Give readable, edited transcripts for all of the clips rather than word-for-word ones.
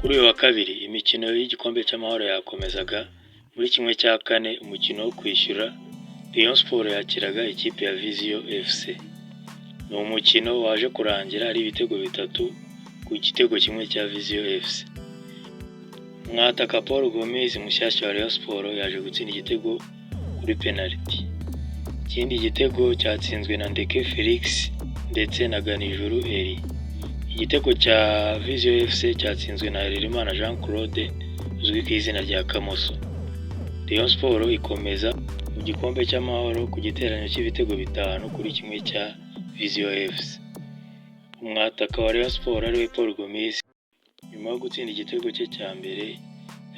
Kuri uyu wa kabiri imikino y'igikombe cy'amahoro yakomezaga. Muri kimwe cya kane umukino wo kwishyura Rayon Sport yakiraga ikipe ya Vision FC. Ni umukino waje kurangira ari ibitego bitatu ku gitego kimwe cya Vision FC. Mwataka Paul Gomes mushyashya wa Rayon Sport yaje gutsinda igitego kuri penalty. Ikindi gitego cyatsinzwe na Ndeke Felix ndetse na Ganijuru Eri. Igitego cya Vision FC cyatsinzwe na Harerimana Jean Claude uzwi ku izina rya Kamoso. Rayon Sport ikomeza mu gikombe cy'amahoro ku giteranyo cy'ibitego 5 kuri kimwe cya Vision FC. Umwataka wa Rayon Sport ariwe Paul Gomes nyuma yo gutsinda igitego cye cya mbere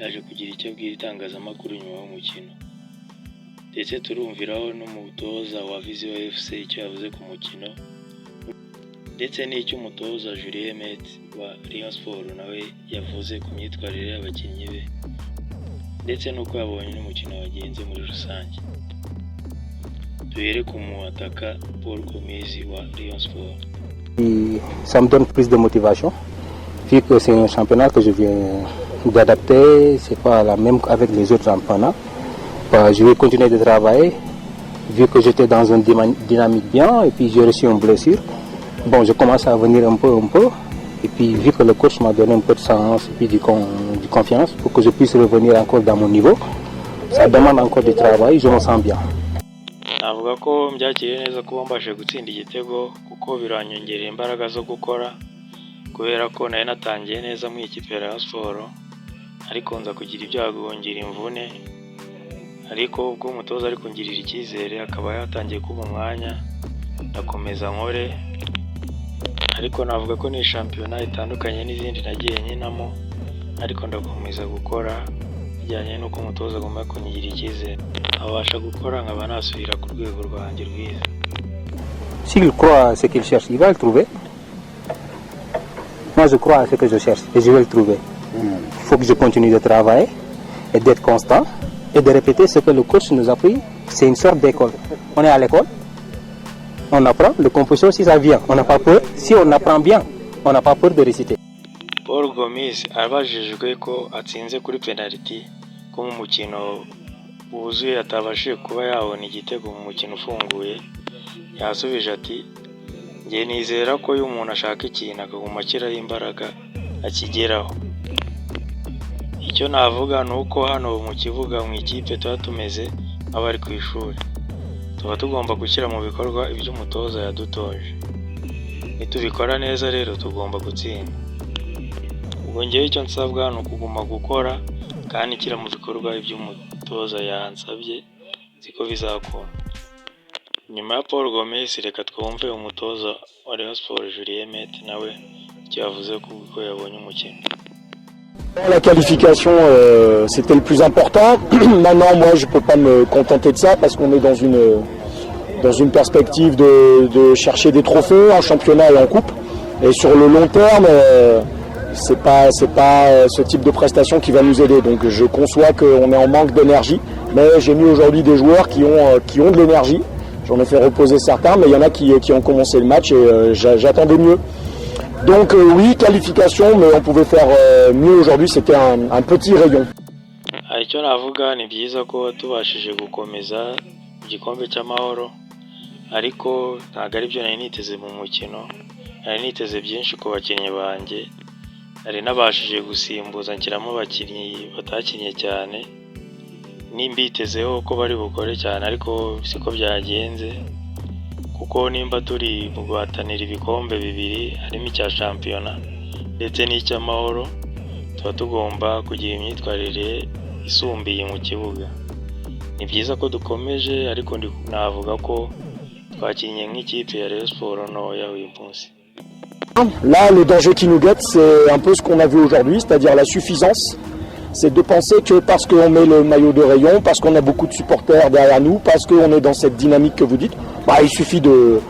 yaje kugira icyo abwira itangazamakuru nyuma y'umukino. Ndetse turumviraho n'umutoza wa Vision FC icyo yavuze ku mukino ndetse n'icyo umutoza Julien Met wa Rayon Sport nawe yavuze ku myitwarire y'abakinnyi be ndetse n'uko yabonye n'umukino wagenze muri rusange. Duhere ku mwataka Paul Gomes wa Rayon Sport. Ça me donne plus de motivation vu que c'est un championnat que je viens d'adapter, c'est pas la même avec les autres championnats. Je vais continuer de travailler vu que j'étais dans une dynamique bien et puis j'ai reçu une blessure. Bon, je commence à venir un peu et puis vu que le coach m'a donné un peu de sens et puis du confiance pour que je puisse revenir encore dans mon niveau, ça demande encore du travail, je me sens bien. Navuga ko mbyakiriye neza kuba mbashe gutsinda igitego kuko biranyongerera imbaraga zo gukora kubera ko nayo natangiye neza mu ikipe ya Rayon Sport ariko nza kugira ibyago ngira imvune ariko ubwo umutoza ari kungirira icyizere akaba yatangiye kuba umwanya ndakomeza nkore ariko navuga ko ni shampiyona itandukanye n'izindi nagiye nyinamo ariko ndakomeza gukora bijyanye n'uko umutoza agomba kungirira icyizere abasha gukora nkaba nasubira ku rwego rwanjye rwiza. S'il croit à ce qu'il cherche, il va le trouver. Moi je crois à ce que je cherche et je vais le trouver. Il faut que je continue de travailler et d'être constant et de répéter ce que le coach nous a pris. C'est une sorte d'école. On est à l'école, on apprend, le composition si ça vient, on n'a pas peur. Si on apprend bien, on n'a pas peur de réciter. Paul Gomes abajijwe ko atsinze kuri penalty ko mu mukino wuzuye atabashije kuba yabona igitego mu mukino ufunguye, yasubije ati ngiye nizera ko iyo umuntu ashaka ikintu akaguma ashyiraho imbaraga akigeraho. Icyo navuga ni uko hano mu kibuga mu ikipe tuba tumeze nk'abari ku ishuri, tuba tugomba gushyira mu bikorwa ibyo umutoza yadutoje. Nitubikora neza rero tugomba gutsinda. Ubwo ngewe icyo nsabwa ni ukuguma gukora kandi nshyira mu bikorwa ibyo umutoza yansabye siko bizakora. Nyuma ya Paul Gomes reka twumve umutoza wa Rayon Sport Julien Met nawe icyo yavuze kuko yabonye umukino. La qualification, c'était le plus important. Maintenant, moi, je peux pas me contenter de ça parce qu'on est dans une perspective de chercher des trophées en championnat et en coupe. Et sur le long terme, c'est pas ce type de prestation qui va nous aider. Donc, je conçois qu'on est en manque d'énergie, mais j'ai mis aujourd'hui des joueurs qui ont de l'énergie. J'en ai fait reposer certains, mais il y en a qui ont commencé le match et j'attendais mieux. Donc oui, qualification, mais on pouvait faire mieux aujourd'hui, c'était un petit rayon. Icyo navuga ni byiza ko tubashije gukomeza igikombe cy'amahoro ariko ntabwo ari byo nari niteze mu mukino. Nari niteze byinshi ku bakinnyi banjye, nari nabashije gusimbuza nshyiramo abakinnyi batakinnye cyane nimbitezeho ko bari bukore cyane ariko siko byagenze kuko nimba turi mu guhatanira ibikombe bibiri harimo icya shampiyona ndetse n'icy'amahoro tuba tugomba kugira imyitwarire isumbiye mu kibuga. Ni byiza ko dukomeje ariko navuga ko twakinnye nk'ikipe ya Rayon Sport ntoya uyu munsi. Là, le danger qui nous guette, c'est un peu ce qu'on a vu aujourd'hui, c'est-à-dire la suffisance. C'est de penser que parce qu'on met le maillot de rayon, parce qu'on a beaucoup de supporters derrière nous, parce qu'on est dans cette dynamique que vous dites, il suffit de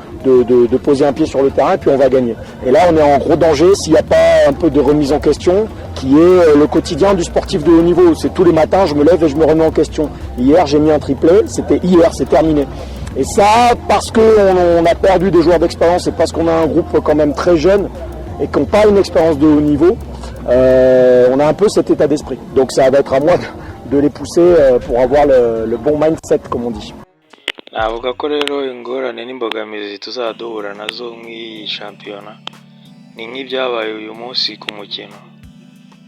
poser un pied sur le terrain et puis on va gagner. Et là, on est en gros danger s'il n'y a pas un peu de remise en question, qui est le quotidien du sportif de haut niveau. C'est tous les matins, je me lève et je me remets en question. Hier, j'ai mis un triplé, c'était hier, c'est terminé. Et ça, parce qu'on a perdu des joueurs d'expérience et parce qu'on a un groupe quand même très jeune et qui n'ont pas une expérience de haut niveau, On a un peu cet état d'esprit. Donc ça va être à moi de les pousser pour avoir le bon mindset, comme on dit. navuga ko rero ingorane n'imbogamizi tuzaduhura nazo nk'iyi shampiyona ni nk'ibyabaye uyu munsi ku mukino,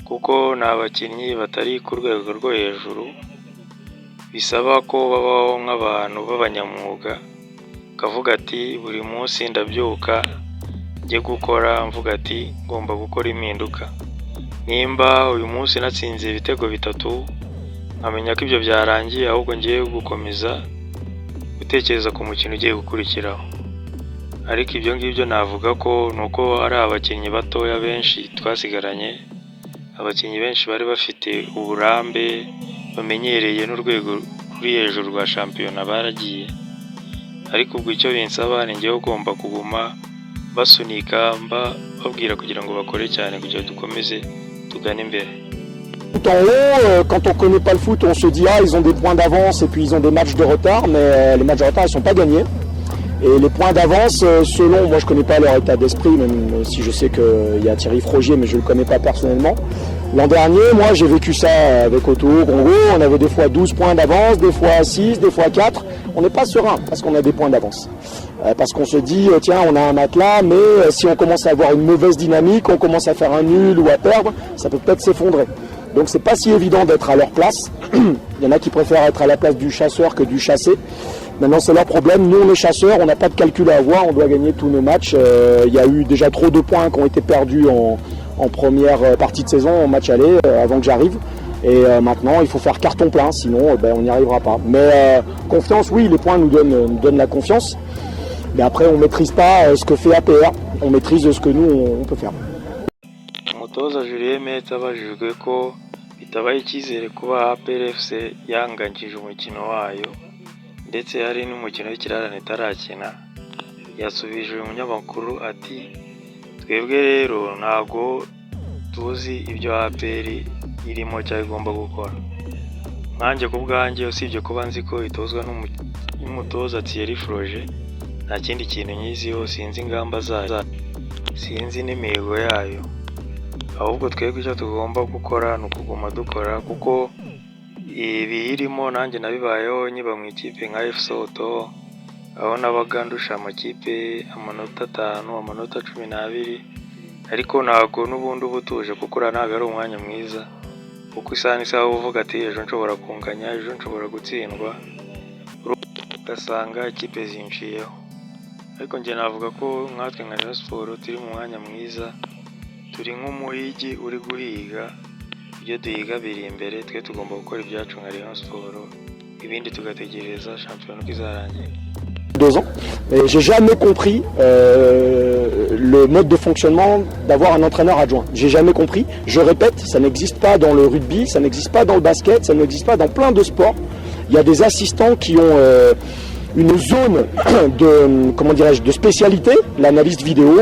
kuko ni abakinnyi batari ku rwego rwo hejuru, bisaba ko babaho nk'abantu b'abanyamwuga, kavuga ati buri munsi ndabyuka njye gukora mvuga ati ngomba gukora impinduka. Nimba uyu munsi natsinze ibitego 3 nkamenya ko ibyo byarangiye, ahubwo ngiye gukomeza gutekereza ku mukino ugiye gukurikiraho. Ariko ibyo ngibyo navuga ko nuko ari abakinnyi batoya benshi twasigaranye, abakinnyi benshi bari bafite uburambe bamenyereye n'urwego ruri hejuru rwa shampiyona baragiye. Ariko ubwo icyo binsaba ni njyewe ugomba kuguma basunika babwira kugira ngo bakore cyane kugira dukomeze tugane imbere. Tout en haut, quand on ne connaît pas le foot, on se dit ah ils ont des points d'avance et puis ils ont des matchs de retard, mais les matchs de retard ils sont pas gagnés. Et les points d'avance, selon, moi je connais pas leur état d'esprit, même si je sais qu'il y a Thierry Frogier, mais je le connais pas personnellement. L'an dernier, moi j'ai vécu ça avec Otto Gongo, on avait des fois 12 points d'avance, des fois 6, des fois 4. On n'est pas serein parce qu'on a des points d'avance. Parce qu'on se dit, tiens, on a un matelas, mais si on commence à avoir une mauvaise dynamique, on commence à faire un nul ou à perdre, ça peut peut-être s'effondrer. Donc c'est pas si évident d'être à leur place. Il y en a qui préfèrent être à la place du chasseur que du chassé. Maintenant c'est leur problème, nous on est chasseurs, on n'a pas de calcul à avoir, on doit gagner tous nos matchs. Il y a eu déjà trop de points qui ont été perdus en première partie de saison, en match aller, avant que j'arrive. Et maintenant il faut faire carton plein, sinon on n'y arrivera pas. Mais confiance, oui, les points nous donnent la confiance. Mais après on ne maîtrise pas ce que fait APR, on maîtrise ce que nous on peut faire. Umutoza Julien Mete abajijwe ko bitabaye icyizere kuba APR FC yanganyije umukino wayo ndetse hari n'umukino w'ikirarane itarakina, yasubije umunyamakuru ati twebwe rero ntago tuzi ibyo APR irimo cyangwa igomba gukora. Nanjye ku bwanjye usibye kuba nzi ko itozwa n'umutoza Thierry Frogier, nta kindi kintu nyiziho, sinzi ingamba zayo, sinzi n'imihigo yayo. Ahubwo twebwe icyo tugomba gukora ni ukuguma dukora, kuko ibi irimo nanjye nabibayeho nyiba mu ikipe nka FC Otto, aho nabaga ndusha amakipe amanota 5, amanota 12, ariko ntago n'ubundi ubutuje kuko ntago ari umwanya mwiza, kuko isaha uvuga ati ejo nshobora kunganya, ejo nshobora gutsindwa, ugasanga ikipe zinciyeho. Ariko njye navuga ko nkatwe nka Rayon Sports turi mu mwanya mwiza, turi nk'umuhigi uri guhiga, ibyo duhiga biri imbere, twe tugomba gukora ibyacu nka Rayon Sports, ibindi tugategereza shampiyona uko izarangira. 2 ans, et j'ai jamais compris le mode de fonctionnement d'avoir un entraîneur adjoint. J'ai jamais compris. Je répète, ça n'existe pas dans le rugby, ça n'existe pas dans le basket, ça n'existe pas dans plein de sports. Il y a des assistants qui ont une zone de spécialité, l'analyste vidéo,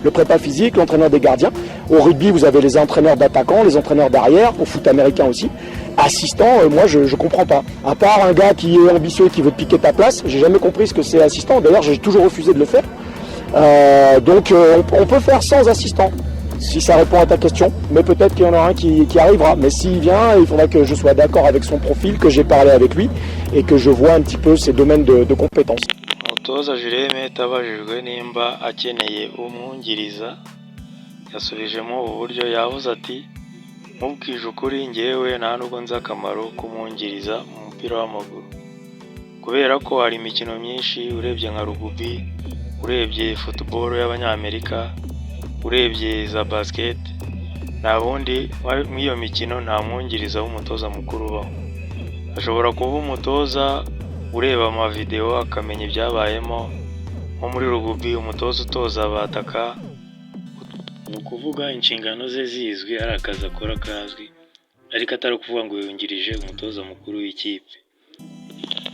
le prépa physique, l'entraîneur des gardiens. Au rugby, vous avez les entraîneurs d'attaquants, les entraîneurs d'arrière, au foot américain aussi. Assistant, moi je comprends pas. À part un gars qui est ambitieux et qui veut te piquer ta place, j'ai jamais compris ce que c'est assistant. D'ailleurs, j'ai toujours refusé de le faire. Donc on peut faire sans assistant, si ça répond à ta question. Mais peut-être qu'il y en aura un qui arrivera. Mais s'il vient, il faudra que je sois d'accord avec son profil, que j'ai parlé avec lui et que je vois un petit peu ses domaines de compétences. Umutoza Julien Mete abajijwe nimba akeneye umwungiriza, yasubijemo uburyo yavuze ati mubwije ukuri njyewe nta nubwo nzi akamaro k'umwungiriza mu mupira w'amaguru, kubera ko hari imikino myinshi, urebye nka rugby, urebye football y'abanyamerika, urebye za basket, nta bundi mw'iyo mikino nta mwungiriza w'umutoza mukuru ubaho. Ashobora kuba umutoza ureba amavideo akamenya ibyabayemo, nko muri rugby umutoza utoza abataka, ni ukuvuga inshingano ze zizwi, ari akazi akora kazwi, ariko atari ukuvuga ngo yungirije umutoza mukuru w'ikipe.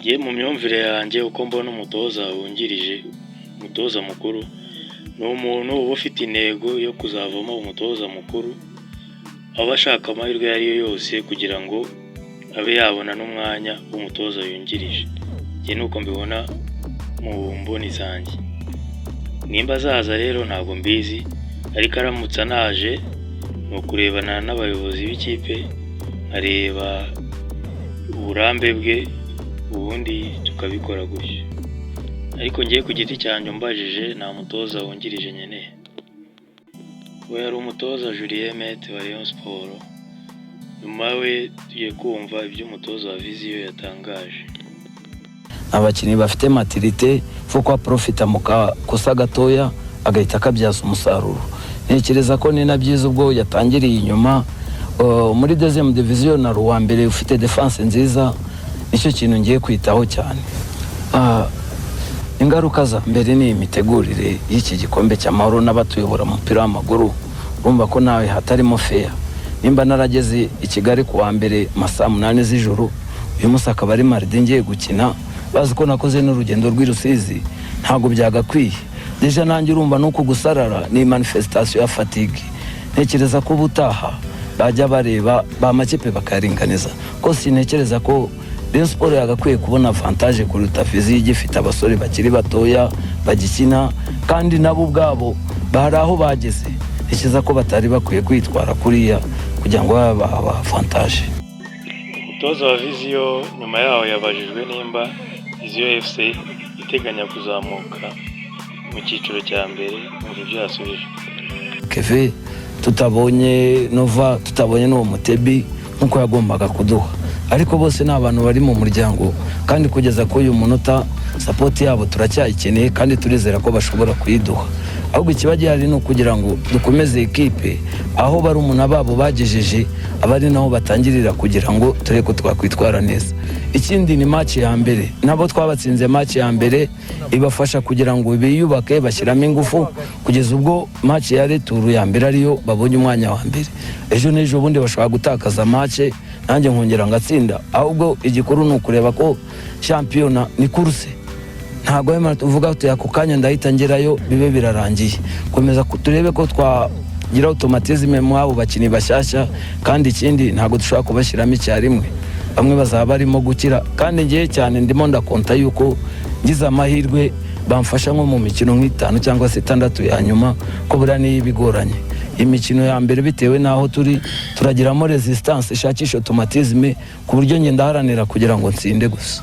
Ye mu myumvire yanjye uko mbona umutoza wungirije umutoza mukuru, ni umuntu uba ufite intego yo kuzavamo umutoza mukuru, aba ashaka amahirwe ayo ari yo yose kugira ngo abe yabona n'umwanya w'umutoza yungirije. Njye nuko mbibona mu mboni zanjye. Nimba azaza rero ntabwo mbizi, ariko aramutse anaje ni ukurebana n'abayobozi b'ikipe nkareba uburambe bwe ubundi tukabikora gutyo. Ariko ngiye ku giti cyanjye mbajije nta mutoza wungirije nkeneye. We yari umutoza Julien Mete wa Rayon Sport, nyuma we tugiye kumva ibyo umutoza wa Vision yatangaje. Abakinnyi bafite maturité fuko profita mukakosa gatoya agahita akabyaza umusaruro. Ntekereza ko ni nabyiza ubwo yatangiriye inyuma muri deuxième division na ruwa mbere ufite defense nziza, nicyo kintu ngiye kwitaho cyane. Ingaruka za mbere ni imitegurire y'iki gikombe cy'amahoro n'abatuyobora umupira w'amaguru. Urumva ko nawe hatarimo fair. Nimba narageze i Kigali ku wa mbere masaa 8 z'ijoro, uyu munsi akaba ari mardi ngiye gukina, bazi ko nakoze n'urugendo rw'Irusizi, ntago byagakwiye. Deja nanjye urumva nuko gusarara ni manifestation ya fatigue. Ntekereza ko butaha bajya bareba ba makipe bakaringaniza, ko sintekereza ko Rayon Sport yagakwiye kubona avantage kuruta Vision igifite abasore bakiri batoya bagikina, kandi nabo ubwabo bari aho bageze. Ntekereza ko batari bakwiye kwitwara kuriya kugira ngo baba avantage. Umutoza wa Vision nyuma yaho yabajijwe nimba Vision FC iteganya kuzamuka mu cyiciro cya mbere mu byo yasubije. Keve tutabonye Nova, tutabonye n'uwo Mutebi nkuko yagombaga kuduha, ariko bose ni abantu bari mu muryango, kandi kugeza ko uyu munota support yabo turacyayikeneye kandi turizera ko bashobora kuyiduha. Ahubwo ikibaje hari no kugira ngo dukomeze equipe aho bari umuntu babo bagejeje, abari naho batangirira kugira ngo tureko twakwitwara neza. Ikindi ni match ya mbere, nabo twabatsinze match ya mbere ibafasha kugira ngo biyubake bashyiramo ingufu kugeza ubwo match ya retour ya mbere ariyo babonye umwanya wa mbere. Ejo n'ejo bundi bashobora gutakaza match nanjye nkongera ngatsinda. Ahubwo igikuru ni ukureba ko championnat ni course, ntago yema tuvuga uti ako kanya ndahita ngerayo bibe birarangiye. Komeza turebe ko twagira automatisme mu abo bakini bashyashya, kandi ikindi ntago dushobora kubashyiramo icyarimwe, bamwe bazaba barimo gukira. Kandi ngiye cyane ndimo ndakonta yuko ngize amahirwe bamfasha nko mu mikino nk'itanu cyangwa 6 ya nyuma, ko bura ni bigoranye. Imikino ya mbere bitewe naho turagiramo resistance, ishakisha automatisme ku buryo nge ndaharanira kugira ngo nsinde gusa.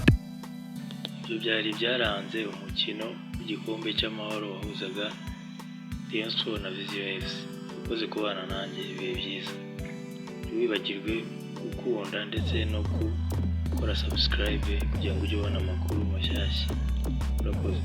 Byari byaranze umukino w'igikombe cy'amahoro wahuzaga Rayon Sport na Vision FC. Ukoze kubana nanjye ibihe byiza. Ntiwibagirwe gukunda ndetse no gukora subscribe kugira ngo ujye ubona amakuru mashyashya. Urakoze.